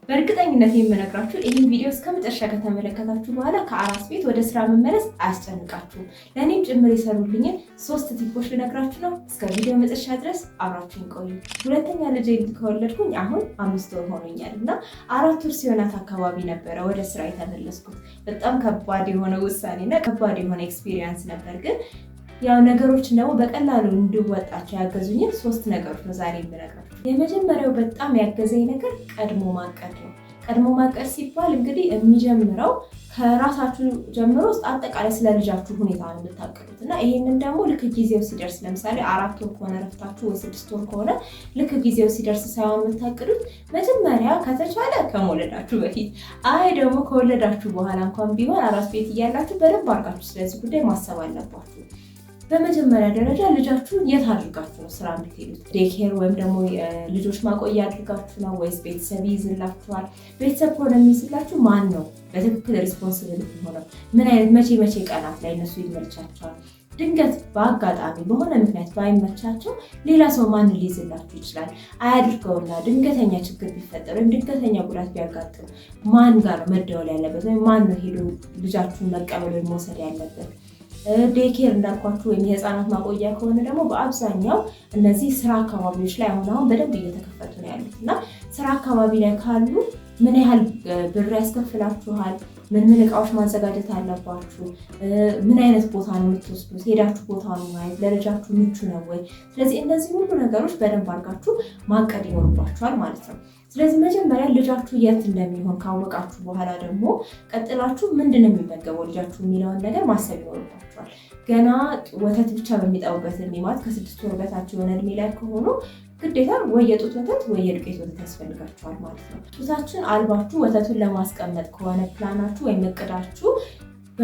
በእርግጠኝነት የምነግራችሁ ይህን ቪዲዮ እስከመጨረሻ ከተመለከታችሁ በኋላ ከአራስ ቤት ወደ ስራ መመለስ አያስጨንቃችሁም። ለእኔም ጭምር የሰሩልኝን 3 ቲፖች ልነግራችሁ ነው። እስከ ቪዲዮ መጨረሻ ድረስ አብራችሁን ቆዩ። ሁለተኛ ልጅ ከወለድኩኝ አሁን 5 ወር ሆኖኛል እና 4 ወር ሲሆናት አካባቢ ነበረ ወደ ስራ የተመለስኩት። በጣም ከባድ የሆነ ውሳኔና ከባድ የሆነ ኤክስፒሪየንስ ነበር። ግን ያው ነገሮች ደግሞ በቀላሉ እንድወጣቸው ያገዙኝን 3 ነገሮች ነው ዛሬ የምነግራችሁ። የመጀመሪያው በጣም ያገዘኝ ነገር ቀድሞ ማቀድ ነው። ቀድሞ ማቀድ ሲባል እንግዲህ የሚጀምረው ከራሳችሁ ጀምሮ አጠቃላይ ስለ ልጃችሁ ሁኔታ ነው የምታቀዱት እና ይሄንን ደግሞ ልክ ጊዜው ሲደርስ ለምሳሌ 4 ወር ከሆነ ረፍታችሁ ወይ 6 ወር ከሆነ ልክ ጊዜው ሲደርስ ሳይሆን የምታቀዱት መጀመሪያ ከተቻለ ከመውለዳችሁ በፊት ደግሞ ከወለዳችሁ በኋላ እንኳን ቢሆን አራስ ቤት እያላችሁ በደንብ አድርጋችሁ ስለዚህ ጉዳይ ማሰብ አለባችሁ። በመጀመሪያ ደረጃ ልጃችሁን የት አድርጋችሁ ነው ስራ የምትሄዱት? ዴይኬር ወይም ደግሞ ልጆች ማቆያ አድርጋችሁ ነው ወይስ ቤተሰብ ይይዝላችኋል? ቤተሰብ ከሆነ የሚይዝላችሁ ማን ነው በትክክል ሪስፖንሲቢሊቲ ሆነው ምን አይነት መቼ ቀናት ላይ እነሱ ይመቻቸዋል? ድንገት በአጋጣሚ በሆነ ምክንያት ባይመቻቸው ሌላ ሰው ማን ሊይዝላችሁ ይችላል? አያድርገውና ድንገተኛ ችግር ቢፈጠር ወይም ድንገተኛ ጉዳት ቢያጋጥም ማን ጋር ነው መደወል ያለበት? ወይም ማን ነው ሄዶ ልጃችሁን መቀበል ወይም መውሰድ ያለበት? ዴይኬር እንዳልኳችሁ ወይም የህፃናት ማቆያ ከሆነ ደግሞ በአብዛኛው እነዚህ ስራ አካባቢዎች ላይ አሁን በደንብ እየተከፈቱ ነው ያሉት እና ስራ አካባቢ ላይ ካሉ ምን ያህል ብር ያስከፍላችኋል? ምን እቃዎች ማዘጋጀት አለባችሁ? ምን አይነት ቦታ ነው የምትወስዱት? ሄዳችሁ ቦታ ነው ማየት ለልጃችሁ ምቹ ነው ወይ? ስለዚህ እነዚህ ሁሉ ነገሮች በደንብ አድርጋችሁ ማቀድ ይኖርባችኋል ማለት ነው። ስለዚህ መጀመሪያ ልጃችሁ የት እንደሚሆን ካወቃችሁ በኋላ ደግሞ ቀጥላችሁ ምንድን ነው የሚመገበው ልጃችሁ የሚለውን ነገር ማሰብ ይኖርባችኋል። ገና ወተት ብቻ በሚጠቡበት እድሜ ማለት ከ6 ወር በታች የሆነ እድሜ ላይ ከሆኑ ግዴታ ወይ የጡት ወተት ወይ የዱቄት ወተት ያስፈልጋችኋል ማለት ነው። ጡታችን አልባችሁ ወተቱን ለማስቀመጥ ከሆነ ፕላናችሁ ወይም እቅዳችሁ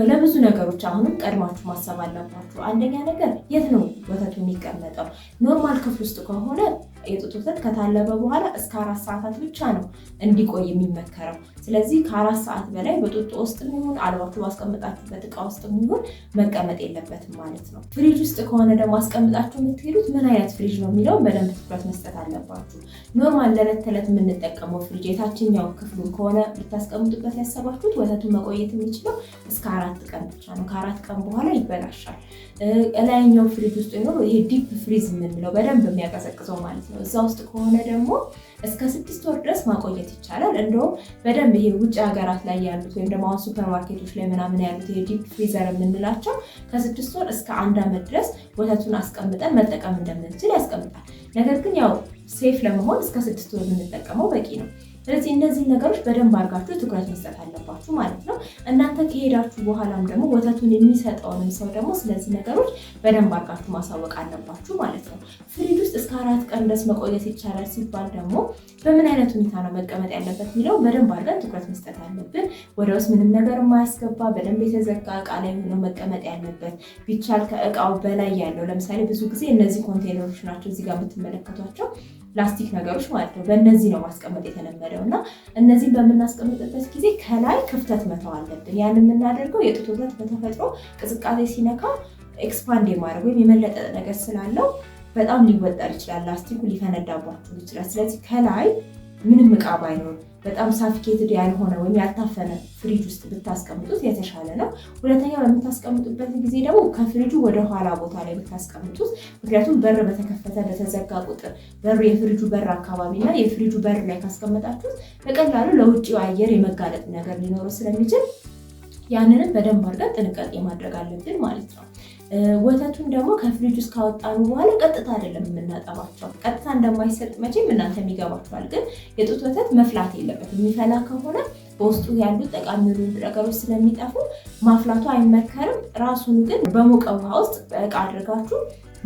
ለብዙ ነገሮች አሁንም ቀድማችሁ ማሰብ አለባችሁ። አንደኛ ነገር የት ነው ወተቱ የሚቀመጠው? ኖርማል ክፍል ውስጥ ከሆነ የጡት ወተት ከታለበ በኋላ እስከ 4 ሰዓታት ብቻ ነው እንዲቆይ የሚመከረው። ስለዚህ ከ4 ሰዓት በላይ በጡጦ ውስጥ የሚሆን አልባችሁ ባስቀምጣችሁበት እቃ ውስጥ የሚሆን መቀመጥ የለበትም ማለት ነው። ፍሪጅ ውስጥ ከሆነ ደግሞ አስቀምጣችሁ የምትሄዱት ምን አይነት ፍሪጅ ነው የሚለውን በደንብ ትኩረት መስጠት አለባችሁ። ኖርማል ለዕለት ተዕለት የምንጠቀመው ፍሪጅ የታችኛው ክፍሉን ከሆነ ልታስቀምጡበት ያሰባችሁት ወተቱን መቆየት የሚችለው እስከ 4 ቀን ብቻ ነው። ከ4 ቀን በኋላ ይበላሻል። ላይኛው ፍሪጅ ውስጥ ነው ይሄ ዲፕ ፍሪዝ የምንለው በደንብ የሚያቀዘቅዘው ማለት ነው። እዛ ውስጥ ከሆነ ደግሞ እስከ 6 ወር ድረስ ማቆየት ይቻላል። እንደውም በደንብ ይሄ ውጭ ሀገራት ላይ ያሉት ወይም ደግሞ አሁን ሱፐር ማርኬቶች ላይ ምናምን ያሉት ይሄ ዲፕ ፍሪዘር የምንላቸው ከ6 ወር እስከ 1 ዓመት ድረስ ወተቱን አስቀምጠን መጠቀም እንደምንችል ያስቀምጣል። ነገር ግን ያው ሴፍ ለመሆን እስከ 6 ወር የምንጠቀመው በቂ ነው። ስለዚህ እነዚህ ነገሮች በደንብ አድርጋችሁ ትኩረት መስጠት አለባችሁ ማለት ነው። እናንተ ከሄዳችሁ በኋላም ደግሞ ወተቱን የሚሰጠውንም ሰው ደግሞ ስለዚህ ነገሮች በደንብ አድርጋችሁ ማሳወቅ አለባችሁ ማለት ነው። ፍሪጅ ውስጥ እስከ 4 ቀን ድረስ መቆየት ይቻላል ሲባል ደግሞ በምን አይነት ሁኔታ ነው መቀመጥ ያለበት የሚለው በደንብ አድርገን ትኩረት መስጠት አለብን። ወደ ውስጥ ምንም ነገር የማያስገባ በደንብ የተዘጋ እቃ ላይ ሆኖ መቀመጥ ያለበት፣ ቢቻል ከእቃው በላይ ያለው ለምሳሌ ብዙ ጊዜ እነዚህ ኮንቴነሮች ናቸው እዚህ ጋር የምትመለከቷቸው ፕላስቲክ ነገሮች ማለት ነው። በእነዚህ ነው ማስቀመጥ የተለመደው እና እነዚህን በምናስቀምጥበት ጊዜ ከላይ ክፍተት መተው አለብን። ያን የምናደርገው የጡት ወተት በተፈጥሮ ቅዝቃዜ ሲነካ ኤክስፓንድ የማድረግ ወይም የመለጠጥ ነገር ስላለው በጣም ሊወጠር ይችላል፣ ላስቲኩ ሊፈነዳባችሁ ይችላል። ስለዚህ ከላይ ምንም እቃ ባይኖር በጣም ሳፊኬትድ ያልሆነ ወይም ያልታፈነ ፍሪጅ ውስጥ ብታስቀምጡት የተሻለ ነው። ሁለተኛ በምታስቀምጡበት ጊዜ ደግሞ ከፍሪጁ ወደ ኋላ ቦታ ላይ ብታስቀምጡት፣ ምክንያቱም በር በተከፈተ በተዘጋ ቁጥር የፍሪጁ በር አካባቢ እና የፍሪጁ በር ላይ ካስቀመጣችሁት በቀላሉ ለውጭው አየር የመጋለጥ ነገር ሊኖረው ስለሚችል ያንንም በደንብ አድርገን ጥንቃቄ ማድረግ አለብን ማለት ነው። ወተቱን ደግሞ ከፍሪጅ ውስጥ ካወጣኑ በኋላ ቀጥታ አይደለም የምናጠባቸው። ቀጥታ እንደማይሰጥ መቼም እናንተም ይገባችኋል። ግን የጡት ወተት መፍላት የለበትም። የሚፈላ ከሆነ በውስጡ ያሉት ጠቃሚ ነገሮች ስለሚጠፉ ማፍላቱ አይመከርም። ራሱን ግን በሞቀ ውሃ ውስጥ በእቃ አድርጋችሁ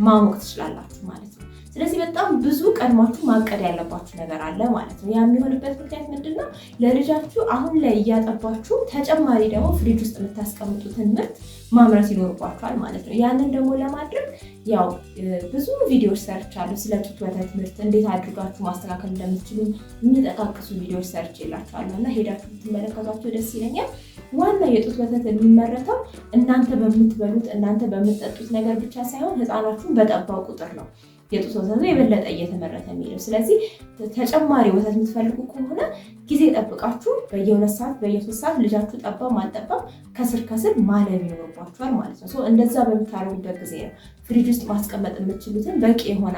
ማሞቅ ትችላላችሁ ማለት ነው። ስለዚህ በጣም ብዙ ቀድማችሁ ማቀድ ያለባችሁ ነገር አለ ማለት ነው። ያ የሚሆንበት ምክንያት ምንድነው? ለልጃችሁ አሁን ላይ እያጠባችሁ ተጨማሪ ደግሞ ፍሪጅ ውስጥ የምታስቀምጡትን ምርት ማምረት ይኖርባችኋል ማለት ነው። ያንን ደግሞ ለማድረግ ያው ብዙ ቪዲዮዎች ሰርቻለሁ ስለ ጡት ወተት ምርት እንዴት አድርጋችሁ ማስተካከል እንደምትችሉ የሚጠቃቅሱ ቪዲዮዎች ሰርቼላችኋለሁ እና ሄዳችሁ ብትመለከቷቸው ደስ ይለኛል። ዋና የጡት ወተት የሚመረተው እናንተ በምትበሉት እናንተ በምትጠጡት ነገር ብቻ ሳይሆን ህፃናችሁን በጠባው ቁጥር ነው። የጡት ወተቱ የበለጠ እየተመረተ የሚሄደው። ስለዚህ ተጨማሪ ወተት የምትፈልጉ ከሆነ ጊዜ ጠብቃችሁ በየ2 ሰዓት በየ3 ሰዓት ልጃችሁ ጠባም አልጠባም ከስር ማለብ ይኖርባችኋል ማለት ነው። እንደዛ በምታረጉበት ጊዜ ነው ፍሪጅ ውስጥ ማስቀመጥ የምትችሉትን በቂ የሆነ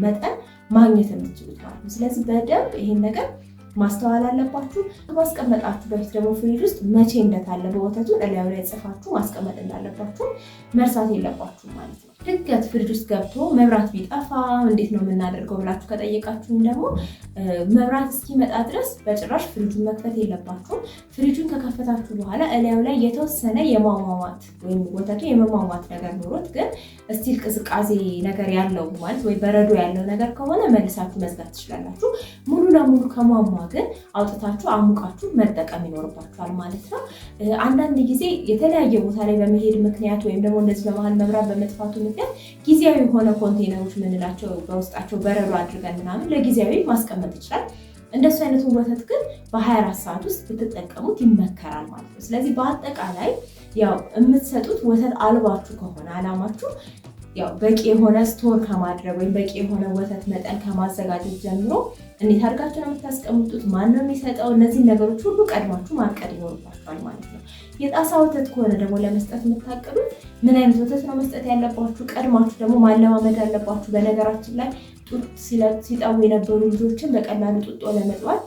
መጠን ማግኘት የምትችሉት ማለት ነው። ስለዚህ በደንብ ይሄን ነገር ማስተዋል አለባችሁ። ማስቀመጣችሁ በፊት ደግሞ ፍሪጅ ውስጥ መቼ እንደታለበ ወተቱ እላዩ ላይ ጽፋችሁ ማስቀመጥ እንዳለባችሁ መርሳት የለባችሁ ማለት ነው። ድንገት ፍሪጅ ውስጥ ገብቶ መብራት ቢጠፋ እንዴት ነው የምናደርገው ብላችሁ ከጠየቃችሁም ደግሞ መብራት እስኪመጣ ድረስ በጭራሽ ፍሪጁን መክፈት የለባችሁም። ፍሪጁን ከከፈታችሁ በኋላ እላዩ ላይ የተወሰነ የማሟሟት ወይም ወተቱ የመሟሟት ነገር ኖሮት ግን እስቲል ቅዝቃዜ ነገር ያለው ማለት ወይ በረዶ ያለው ነገር ከሆነ መልሳችሁ መዝጋት ትችላላችሁ። ሙሉ ለሙሉ ከሟሟ ግን አውጥታችሁ አሙቃችሁ መጠቀም ይኖርባችኋል ማለት ነው። አንዳንድ ጊዜ የተለያየ ቦታ ላይ በመሄድ ምክንያት ወይም ደግሞ እንደዚህ በመሀል መብራት በመጥፋቱ ምክንያት ጊዜያዊ የሆነ ኮንቴነሮች ምንላቸው በውስጣቸው በረዶ አድርገን ምናምን ለጊዜያዊ ማስቀመጥ ይችላል። እንደሱ አይነቱን ወተት ግን በ24 ሰዓት ውስጥ ብትጠቀሙት ይመከራል ማለት ነው። ስለዚህ በአጠቃላይ ያው የምትሰጡት ወተት አልባችሁ ከሆነ አላማችሁ ያው በቂ የሆነ ስቶር ከማድረግ ወይም በቂ የሆነ ወተት መጠን ከማዘጋጀት ጀምሮ እንዴት አድርጋችሁ ነው የምታስቀምጡት፣ ማን ነው የሚሰጠው፣ እነዚህ ነገሮች ሁሉ ቀድማችሁ ማቀድ ይኖርባችኋል ማለት ነው። የጣሳ ወተት ከሆነ ደግሞ ለመስጠት የምታቀዱት ምን አይነት ወተት ነው መስጠት ያለባችሁ፣ ቀድማችሁ ደግሞ ማለማመድ አለባችሁ። በነገራችን ላይ ጡት ሲጠቡ የነበሩ ልጆችን በቀላሉ ጡጦ ለመጥባት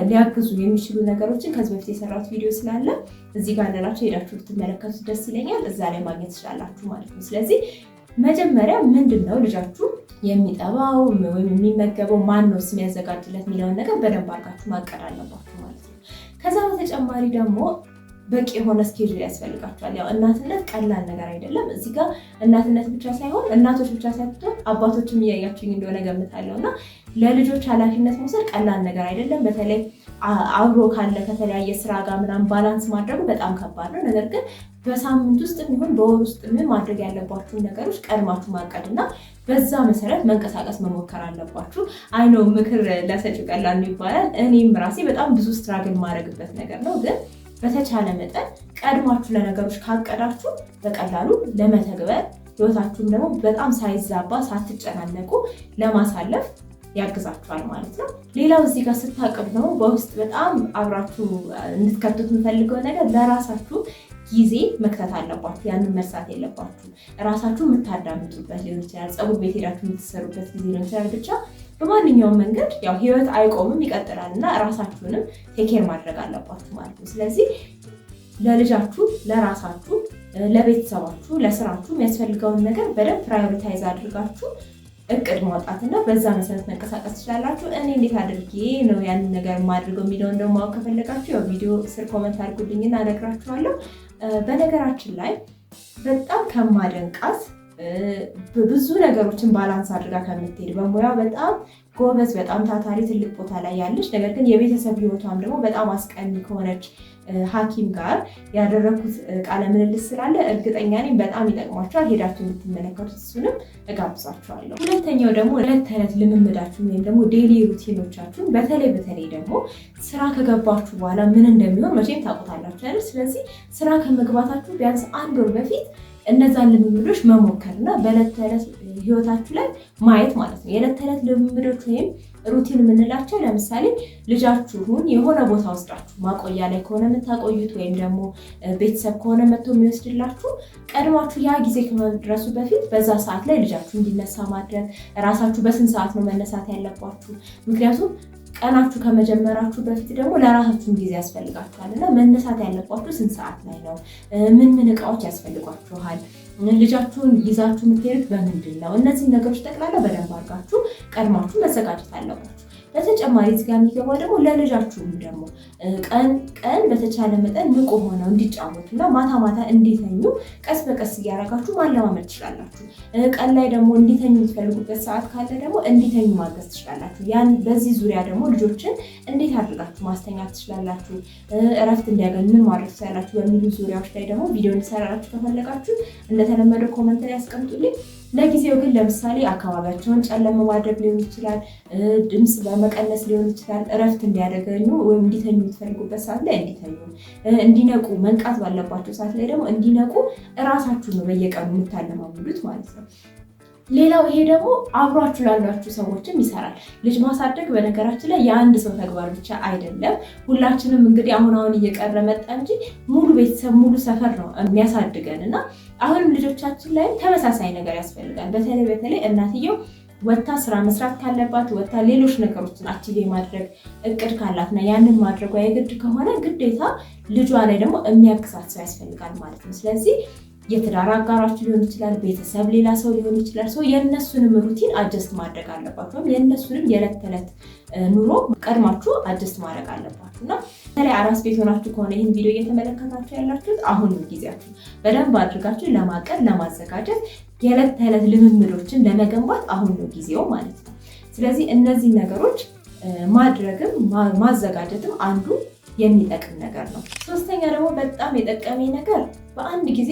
ሊያግዙ የሚችሉ ነገሮችን ከዚህ በፊት የሰራሁት ቪዲዮ ስላለ እዚህ ጋር እንደላችሁ ሄዳችሁ ብትመለከቱት ደስ ይለኛል። እዛ ላይ ማግኘት ትችላላችሁ ማለት ነው። ስለዚህ መጀመሪያ ምንድነው ልጃችሁ የሚጠባው ወይም የሚመገበው ማን ነው የሚያዘጋጅለት የሚለውን ነገር በደንብ አድርጋችሁ ማቀድ አለባችሁ ማለት ነው። ከዛ በተጨማሪ ደግሞ በቂ የሆነ ስኬጁል ያስፈልጋችኋል። ያው እናትነት ቀላል ነገር አይደለም። እዚህ ጋር እናትነት ብቻ ሳይሆን እናቶች ብቻ ሳይሆን አባቶችም እያያችሁኝ እንደሆነ ገምታለሁ እና ለልጆች ኃላፊነት መውሰድ ቀላል ነገር አይደለም። በተለይ አብሮ ካለ ከተለያየ ስራ ጋር ምናምን ባላንስ ማድረጉ በጣም ከባድ ነው። ነገር ግን በሳምንት ውስጥ የሚሆን በወር ውስጥ ምን ማድረግ ያለባችሁን ነገሮች ቀድማችሁ ማቀድና በዛ መሰረት መንቀሳቀስ መሞከር አለባችሁ። አይ ነው ምክር ለሰጪው ቀላል ነው ይባላል። እኔም ራሴ በጣም ብዙ ስትራግል ማድረግበት ነገር ነው። ግን በተቻለ መጠን ቀድማችሁ ለነገሮች ካቀዳችሁ በቀላሉ ለመተግበር ህይወታችሁም ደግሞ በጣም ሳይዛባ ሳትጨናነቁ ለማሳለፍ ያግዛችኋል ማለት ነው። ሌላው እዚህ ጋር ስታቀዱ ደግሞ በውስጥ በጣም አብራችሁ እንድትከቱት የምፈልገው ነገር ለራሳችሁ ጊዜ መክተት አለባችሁ። ያንን መርሳት የለባችሁ። ራሳችሁ የምታዳምጡበት ሊሆን ይችላል፣ ፀጉር ቤት ሄዳችሁ የምትሰሩበት ጊዜ ሊሆን ይችላል። ብቻ በማንኛውም መንገድ ያው ህይወት አይቆምም ይቀጥላል እና ራሳችሁንም ቴኬር ማድረግ አለባችሁ ማለት ነው። ስለዚህ ለልጃችሁ፣ ለራሳችሁ፣ ለቤተሰባችሁ፣ ለስራችሁ የሚያስፈልገውን ነገር በደንብ ፕራዮሪታይዝ አድርጋችሁ እቅድ ማውጣትና በዛ መሰረት መንቀሳቀስ ትችላላችሁ። እኔ እንዴት አድርጌ ነው ያንን ነገር የማድርገው የሚለውን ደግሞ ማወቅ ከፈለጋችሁ ያው ቪዲዮ ስር ኮመንት አድርጉልኝና እነግራችኋለሁ። በነገራችን ላይ በጣም ከማደንቃት ብዙ ነገሮችን ባላንስ አድርጋ ከምትሄድ በሙያ በጣም ጎበዝ፣ በጣም ታታሪ፣ ትልቅ ቦታ ላይ ያለች ነገር ግን የቤተሰብ ህይወቷም ደግሞ በጣም አስቀኒ ከሆነች ሐኪም ጋር ያደረኩት ቃለ ምልልስ ስላለ እርግጠኛ ነኝ በጣም ይጠቅማችኋል። ሄዳችሁ እንድትመለከቱት እሱንም እጋብዛችኋለሁ። ሁለተኛው ደግሞ ዕለት ተዕለት ልምምዳችሁን ወይም ደግሞ ዴይሊ ሩቲኖቻችሁን በተለይ ደግሞ ስራ ከገባችሁ በኋላ ምን እንደሚሆን መቼም ታውቁታላችሁ አይደል? ስለዚህ ስራ ከመግባታችሁ ቢያንስ 1 ወር በፊት እነዛን ልምምዶች መሞከርና በዕለት ተዕለት ህይወታችሁ ላይ ማየት ማለት ነው። የዕለት ተዕለት ልምምዶች ወይም ሩቲን የምንላቸው ለምሳሌ ልጃችሁን የሆነ ቦታ ወስዳችሁ ማቆያ ላይ ከሆነ የምታቆዩት ወይም ደግሞ ቤተሰብ ከሆነ መጥቶ የሚወስድላችሁ ቀድማችሁ ያ ጊዜ ከመድረሱ በፊት በዛ ሰዓት ላይ ልጃችሁ እንዲነሳ ማድረግ። ራሳችሁ በስንት ሰዓት ነው መነሳት ያለባችሁ? ምክንያቱም ቀናችሁ ከመጀመራችሁ በፊት ደግሞ ለራሳችሁ ጊዜ ያስፈልጋችኋል እና መነሳት ያለባችሁ ስንት ሰዓት ላይ ነው? ምን እቃዎች ያስፈልጓችኋል? ልጃችሁን ይዛችሁ የምትሄዱት በምንድን ነው? እነዚህ ነገሮች ጠቅላላ በደንብ አድርጋችሁ ቀድማችሁ መዘጋጀት አለባችሁ። በተጨማሪ እዚህ ጋር የሚገባው ደግሞ ለልጃችሁም ደግሞ ቀን በተቻለ መጠን ንቁ ሆነው እንዲጫወቱ እና ማታ እንዲተኙ ቀስ በቀስ እያደረጋችሁ ማለማመድ ትችላላችሁ። ቀን ላይ ደግሞ እንዲተኙ የምትፈልጉበት ሰዓት ካለ ደግሞ እንዲተኙ ማገዝ ትችላላችሁ። ያን በዚህ ዙሪያ ደግሞ ልጆችን እንዴት አድርጋችሁ ማስተኛት ትችላላችሁ፣ እረፍት እንዲያገኙ ምን ማድረግ ትችላላችሁ በሚሉ ዙሪያዎች ላይ ደግሞ ቪዲዮ እንሰራላችሁ ከፈለጋችሁ እንደተለመደው ኮመንት ላይ ያስቀምጡልኝ። ለጊዜው ግን ለምሳሌ አካባቢያቸውን ጨለማ ማድረግ ሊሆን ይችላል፣ ድምፅ በመቀነስ ሊሆን ይችላል። እረፍት እንዲያደርጉ ወይም እንዲተኙ የምትፈልጉበት ሰዓት ላይ እንዲተኙ፣ እንዲነቁ መንቃት ባለባቸው ሰዓት ላይ ደግሞ እንዲነቁ እራሳችሁ ነው በየቀኑ የምታለማምዱት ማለት ነው። ሌላው ይሄ ደግሞ አብሯችሁ ላሏችሁ ሰዎችም ይሰራል። ልጅ ማሳደግ በነገራችን ላይ የአንድ ሰው ተግባር ብቻ አይደለም። ሁላችንም እንግዲህ አሁን እየቀረ መጣ እንጂ ሙሉ ቤተሰብ ሙሉ ሰፈር ነው የሚያሳድገን እና አሁንም ልጆቻችን ላይ ተመሳሳይ ነገር ያስፈልጋል። በተለይ እናትየው ወታ ስራ መስራት ካለባት ወታ ሌሎች ነገሮችን አክቲቭ የማድረግ እቅድ ካላትና ያንን ማድረጓ የግድ ከሆነ ግዴታ ልጇ ላይ ደግሞ የሚያግዛት ሰው ያስፈልጋል ማለት ነው። ስለዚህ የትዳር አጋራችሁ ሊሆን ይችላል፣ ቤተሰብ ሌላ ሰው ሊሆን ይችላል። ሰው የእነሱንም ሩቲን አጀስት ማድረግ አለባችሁ። የእነሱንም የዕለት ተዕለት ኑሮ ቀድማችሁ አጀስት ማድረግ አለባችሁ እና በተለይ አራስ ቤት ሆናችሁ ከሆነ ይህን ቪዲዮ እየተመለከታችሁ ያላችሁት አሁንም ጊዜያችሁ በደንብ አድርጋችሁ ለማቀድ ለማዘጋጀት የዕለት ተዕለት ልምምዶችን ለመገንባት አሁን ነው ጊዜው ማለት ነው። ስለዚህ እነዚህ ነገሮች ማድረግም ማዘጋጀትም አንዱ የሚጠቅም ነገር ነው። ሶስተኛ ደግሞ በጣም የጠቀመኝ ነገር በአንድ ጊዜ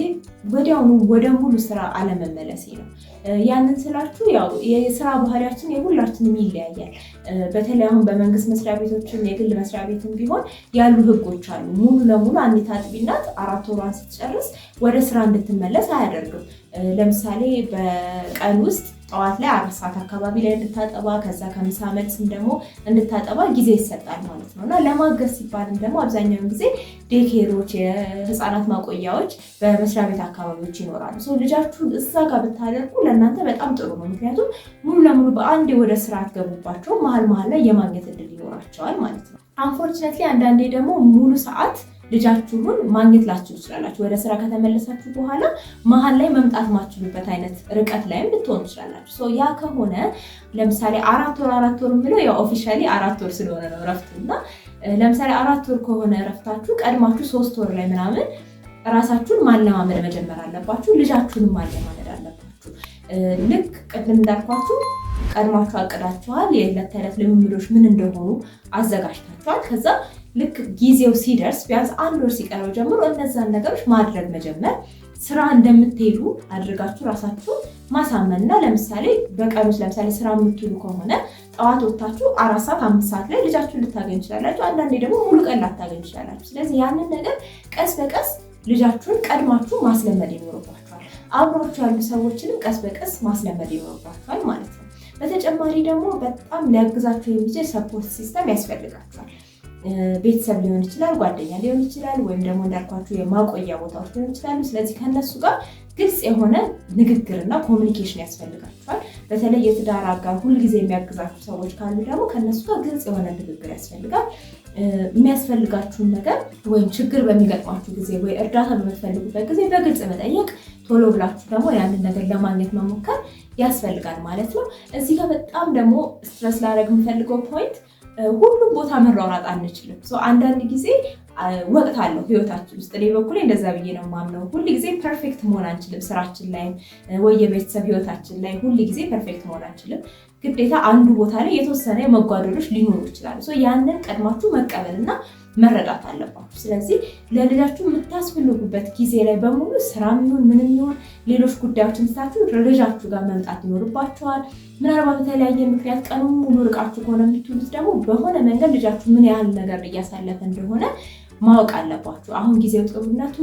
ወዲያውኑ ወደ ሙሉ ስራ አለመመለሴ ነው። ያንን ስላችሁ ያው የስራ ባህሪያችን የሁላችንም ይለያያል። በተለይ አሁን በመንግስት መስሪያ ቤቶችም የግል መስሪያ ቤትም ቢሆን ያሉ ህጎች አሉ። ሙሉ ለሙሉ አንዲት አጥቢ እናት 4 ወሯን ስትጨርስ ወደ ስራ እንድትመለስ አያደርግም። ለምሳሌ በቀን ውስጥ ጠዋት ላይ 4 ሰዓት አካባቢ ላይ እንድታጠባ ከዛ ከምሳ መልስም ደግሞ እንድታጠባ ጊዜ ይሰጣል ማለት ነው እና ለማገዝ ሲባልም ደግሞ አብዛኛውን ጊዜ ዴኬሮች፣ የህፃናት ማቆያዎች በመስሪያ ቤት አካባቢዎች ይኖራሉ። ልጃችሁን እዛ ጋር ብታደርጉ ለእናንተ በጣም ጥሩ ነው። ምክንያቱም ሙሉ ለሙሉ በአንዴ ወደ ስራ አትገቡባቸው፣ መሀል ላይ የማግኘት እድል ይኖራቸዋል ማለት ነው። አንፎርቹኔትሊ አንዳንዴ ደግሞ ሙሉ ሰዓት ልጃችሁን ማግኘት ላችሁ ትችላላችሁ። ወደ ስራ ከተመለሳችሁ በኋላ መሀል ላይ መምጣት ማችሉበት አይነት ርቀት ላይም ልትሆኑ ትችላላችሁ። ያ ከሆነ ለምሳሌ 4 ወር ብለው ያው ኦፊሻሊ 4 ወር ስለሆነ ነው እረፍቱና ለምሳሌ 4 ወር ከሆነ እረፍታችሁ ቀድማችሁ 3 ወር ላይ ምናምን ራሳችሁን ማለማመድ መጀመር አለባችሁ። ልጃችሁንም ማለማመድ አለባችሁ። ልክ ቅድም እንዳልኳችሁ ቀድማችሁ አቅዳችኋል። የዕለት ተዕለት ልምምዶች ምን እንደሆኑ አዘጋጅታችኋል። ከዛ ልክ ጊዜው ሲደርስ ቢያንስ 1 ወር ሲቀረው ጀምሮ እነዛን ነገሮች ማድረግ መጀመር፣ ስራ እንደምትሄዱ አድርጋችሁ ራሳችሁን ማሳመንና ለምሳሌ በቀን ውስጥ ለምሳሌ ስራ የምትውሉ ከሆነ ጠዋት ወጥታችሁ 4 ሰዓት 5 ሰዓት ላይ ልጃችሁን ልታገኙ ትችላላችሁ። አንዳንዴ ደግሞ ሙሉ ቀን ላታገኙ ትችላላችሁ። ስለዚህ ያንን ነገር ቀስ በቀስ ልጃችሁን ቀድማችሁ ማስለመድ ይኖርባችኋል። አብሯችሁ ያሉ ሰዎችንም ቀስ በቀስ ማስለመድ ይኖርባችኋል ማለት ነው። በተጨማሪ ደግሞ በጣም ሊያግዛችሁ የሚችል ሰፖርት ሲስተም ያስፈልጋችኋል። ቤተሰብ ሊሆን ይችላል፣ ጓደኛ ሊሆን ይችላል፣ ወይም ደግሞ እንዳልኳችሁ የማቆያ ቦታዎች ሊሆን ይችላሉ። ስለዚህ ከነሱ ጋር ግልጽ የሆነ ንግግርና ኮሚኒኬሽን ያስፈልጋችኋል። በተለይ የትዳር አጋር ሁልጊዜ የሚያግዛችሁ ሰዎች ካሉ ደግሞ ከነሱ ጋር ግልጽ የሆነ ንግግር ያስፈልጋል። የሚያስፈልጋችሁን ነገር ወይም ችግር በሚገጥማችሁ ጊዜ ወይ እርዳታ በምትፈልጉበት ጊዜ በግልጽ መጠየቅ፣ ቶሎ ብላችሁ ደግሞ ያንን ነገር ለማግኘት መሞከር ያስፈልጋል ማለት ነው። እዚህ ጋር በጣም ደግሞ ስትረስ ላደርግ የምፈልገው ፖይንት ሁሉም ቦታ መሯሯጥ አንችልም። አንዳንድ ጊዜ ወቅት አለው ህይወታችን ውስጥ። እኔ በኩል እንደዛ ብዬ ነው የማምነው። ሁል ጊዜ ፐርፌክት መሆን አንችልም። ስራችን ላይ ወይ የቤተሰብ ህይወታችን ላይ ሁል ጊዜ ፐርፌክት መሆን አንችልም። ግዴታ አንዱ ቦታ ላይ የተወሰነ መጓደሎች ሊኖሩ ይችላሉ። ያንን ቀድማችሁ መቀበልና መረዳት አለባችሁ። ስለዚህ ለልጃችሁ የምታስፈልጉበት ጊዜ ላይ በሙሉ ስራም ይሁን ምንም ይሁን ሌሎች ጉዳዮችን ትታችሁ ልጃችሁ ጋር መምጣት ይኖርባችኋል። ምናልባት በተለያየ ምክንያት ቀኑን ሙሉ ርቃችሁ ከሆነ የምትውሉት ደግሞ በሆነ መንገድ ልጃችሁ ምን ያህል ነገር እያሳለፈ እንደሆነ ማወቅ አለባችሁ። አሁን ጊዜው ጥሩነቱ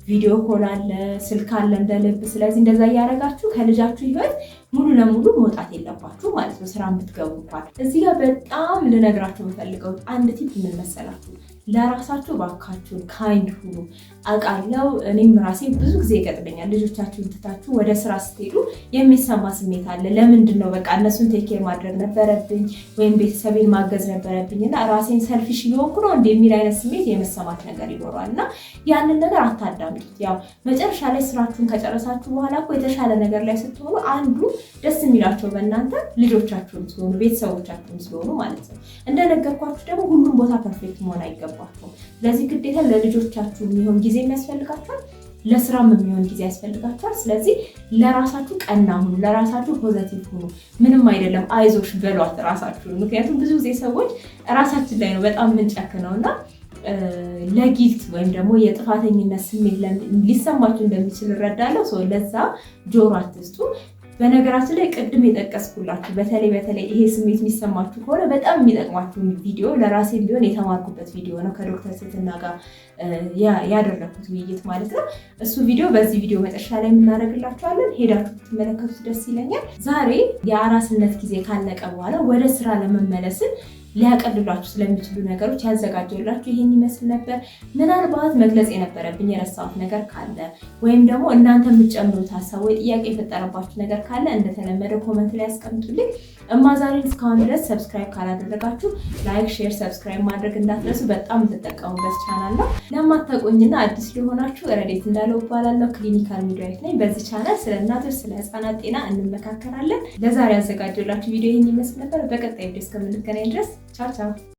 ቪዲዮ ኮል አለ፣ ስልክ አለ እንደ ልብ። ስለዚህ እንደዛ እያደረጋችሁ ከልጃችሁ ህይወት ሙሉ ለሙሉ መውጣት የለባችሁ ማለት ነው። ስራ የምትገቡ እንኳን እዚህ ጋር በጣም ልነግራችሁ የምፈልገው አንድ ቲፕ ምን መሰላችሁ? ለራሳችሁ ባካችሁን ካይንድ ሁኑ። አውቃለሁ እኔም ራሴ ብዙ ጊዜ ይገጥመኛል። ልጆቻችሁን ትታችሁ ወደ ስራ ስትሄዱ የሚሰማ ስሜት አለ። ለምንድን ነው በቃ እነሱን ቴክ ኬር ማድረግ ነበረብኝ ወይም ቤተሰቤን ማገዝ ነበረብኝ እና ራሴን ሰልፊሽ ሊሆንኩ ነው እንደሚል አይነት ስሜት የመሰማት ነገር ይኖራል እና ያንን ነገር አታዳምጡት። ያው መጨረሻ ላይ ስራችሁን ከጨረሳችሁ በኋላ እኮ የተሻለ ነገር ላይ ስትሆኑ አንዱ ደስ የሚላቸው በእናንተ ልጆቻችሁን ስለሆኑ ቤተሰቦቻችሁን ስለሆኑ ማለት ነው። እንደነገርኳችሁ ደግሞ ሁሉም ቦታ ፐርፌክት መሆን አይገባችሁም። ስለዚህ ግዴታ ለልጆቻችሁ የሚሆን ጊዜ የሚያስፈልጋችኋል፣ ለስራም የሚሆን ጊዜ ያስፈልጋችኋል። ስለዚህ ለራሳችሁ ቀና ሁኑ፣ ለራሳችሁ ፖዘቲቭ ሁኑ። ምንም አይደለም አይዞሽ በሏት ራሳችሁን። ምክንያቱም ብዙ ጊዜ ሰዎች ራሳችን ላይ ነው በጣም የምንጨክነው እና ለጊልት ወይም ደግሞ የጥፋተኝነት ስሜት ሊሰማችሁ እንደሚችል እረዳለሁ። ለዛ ጆሮ አትስጡ። በነገራችን ላይ ቅድም የጠቀስኩላችሁ በተለይ ይሄ ስሜት የሚሰማችሁ ከሆነ በጣም የሚጠቅማችሁ ቪዲዮ ለራሴ ቢሆን የተማርኩበት ቪዲዮ ነው። ከዶክተር ትህትና ጋር ያደረኩት ውይይት ማለት ነው። እሱ ቪዲዮ በዚህ ቪዲዮ መጨረሻ ላይ የምናደርግላችኋለን። ሄዳችሁ ብትመለከቱት ደስ ይለኛል። ዛሬ የአራስነት ጊዜ ካለቀ በኋላ ወደ ስራ ለመመለስን ሊያቀልሏችሁ ስለሚችሉ ነገሮች ያዘጋጀላችሁ ይሄን ይመስል ነበር። ምናልባት መግለጽ የነበረብኝ የረሳሁት ነገር ካለ ወይም ደግሞ እናንተ የምትጨምሩት ሀሳብ ወይ ጥያቄ የፈጠረባችሁ ነገር ካለ እንደተለመደው ኮመንት ላይ ያስቀምጡልኝ። ዛሬን እስካሁን ድረስ ሰብስክራይብ ካላደረጋችሁ ላይክ፣ ሼር፣ ሰብስክራይብ ማድረግ እንዳትረሱ። በጣም የምትጠቀሙበት ቻናል ነው። ለማታውቁኝና አዲስ ሊሆናችሁ ረዴት እንዳለው እባላለሁ። ክሊኒካል ሚድዋይፍ ነኝ። በዚህ ቻናል ስለ እናቶች ስለ ህፃናት ጤና እንመካከራለን። ለዛሬ ያዘጋጀላችሁ ቪዲዮ ይህን ይመስል ነበር። በቀጣይ ቪዲዮ እስከምንገናኝ ድረስ ቻው ቻው።